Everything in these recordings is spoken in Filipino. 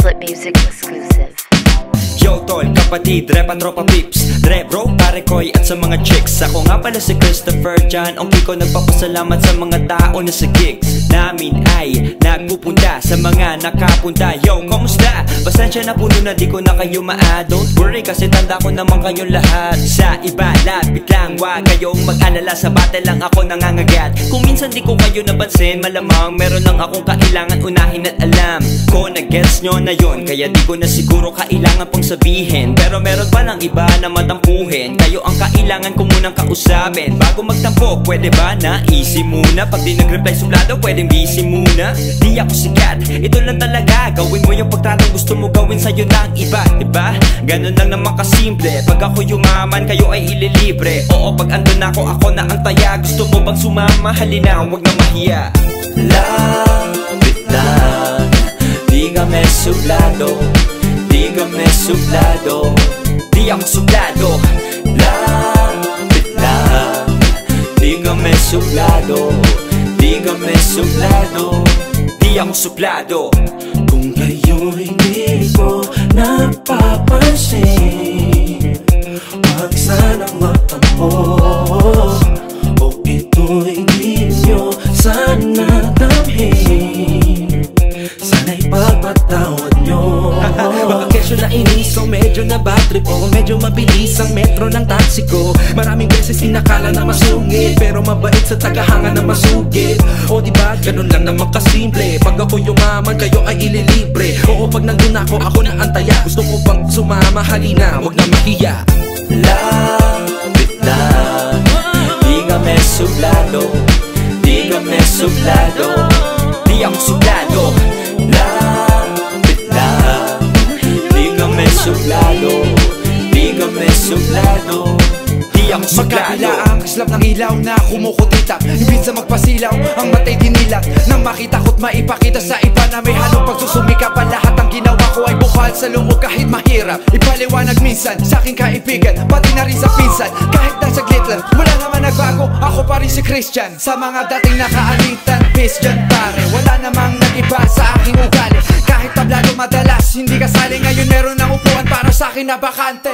Flip Music exclusive. Yo tol, kapatid, repa tropa pips, re bro, pare koy at sa mga chicks. Ako nga pala si Christopher John, ang Kiko nagpapasalamat sa mga tao na sa gigs namin ay nagpupunta sa mga nakapunta. Yo, kamusta? Pasensya na puno na di ko na kayo Don't worry kasi tanda ko naman kayong lahat. Sa iba, lapit lang, wag kayong mag-alala. Sa battle lang ako nangangagat. Kung minsan di ko kayo napansin, malamang meron lang akong kailangan unahin at alam ko na gets nyo na yun. Kaya di ko na siguro kailangan pang sabihin, pero meron pa lang iba na matampuhin. Kayo ang kailangan ko munang kausapin. Bago magtampo, pwede ba na easy muna? Pag di nag-reply suplado, pwedeng busy muna. Di ako sikat, ito lang talaga. Gawin mo yung pagtratong gusto mo gawin sa'yo ng iba, diba? Ganun lang naman kasimple. Pag ako yumaman, kayo ay ililibre. Oo, pag andun ako na ang taya. Gusto mo bang sumama? Halina, wag na mahiya. Lapit lang, di kami suplado. Di kami suplado, di ako suplado. Lapit lang, di kami suplado. Di kami suplado, di ako suplado. Kung kayo'y di ko napapansin, wag sanang matampo. O ito'y di nyo sana damhin, sana'y pagpatawad nyo. Baka kesyo na inis o medyo na bad trip, o medyo mabilis ang metro ng taxi ko. Maraming beses inakala na masungit, pero mabait sa tagahanga na masugit. O diba, ganun lang naman kasimple. Pag ako yumaman, kayo ay ililibre. Oo, pag nandun ako na antaya. Gusto mo bang sumama? Halina, wag na mahiya. Lapit lang, di kami suplado. Di kami suplado, di ako suplado. Lapit lang, di kami suplado. Di kami suplado, di ako suplado. Magkabila ang kaslap ng ilaw na kumukutitap. Ibig sa magpasilaw, ang matay dinilat. Nang makita ko't maipakita sa iba na may halong pagsusumikap. Ang lahat ng ginawa ko ay bukal sa loob kahit mahirap. Ipaliwanag minsan sa aking kaibigan, pati na rin sa pinsan. Kahit na saglit lang, wala naman nagbago. Ako pa rin si Christian. Sa mga dating nakaalitan, peace dyan pare. Wala namang nag-iba sa aking ugali. Kahit tablado madalas, hindi kasali. Ngayon meron ng upuan para sa akin na bakante.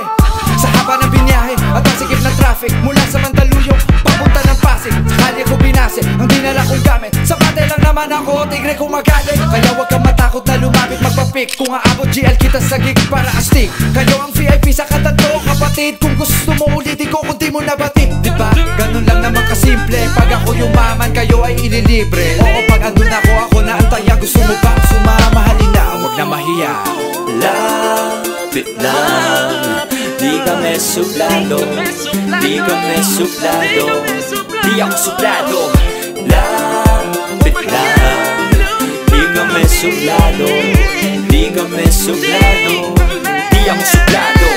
Sa haba ng binyahe at ang sikip ng traffic, mula sa Mandaluyong papunta ng Pasig, sakali ko binase ang dinala kong gamit. Sa battle lang naman ako, tigre kung magaling. Kaya wag kang matakot na lumapit magpapik. Kung aabot GL kita sa gig para astig. Kayo ang VIP sa katanto, kapatid. Kung gusto mo ulitin ko kung di mo nabatid, diba? Ganun lang naman kasimple. Pag ako yumaman, kayo ay ililibre. Oo, pag andun ako na antaya. Gusto mo bang sumama? Halina, wag na mahiya. Lapit lang, di kami suplado. Di kami suplado, di ako suplado. Lapit lang, di kami suplado. Di kami suplado, di ako suplado.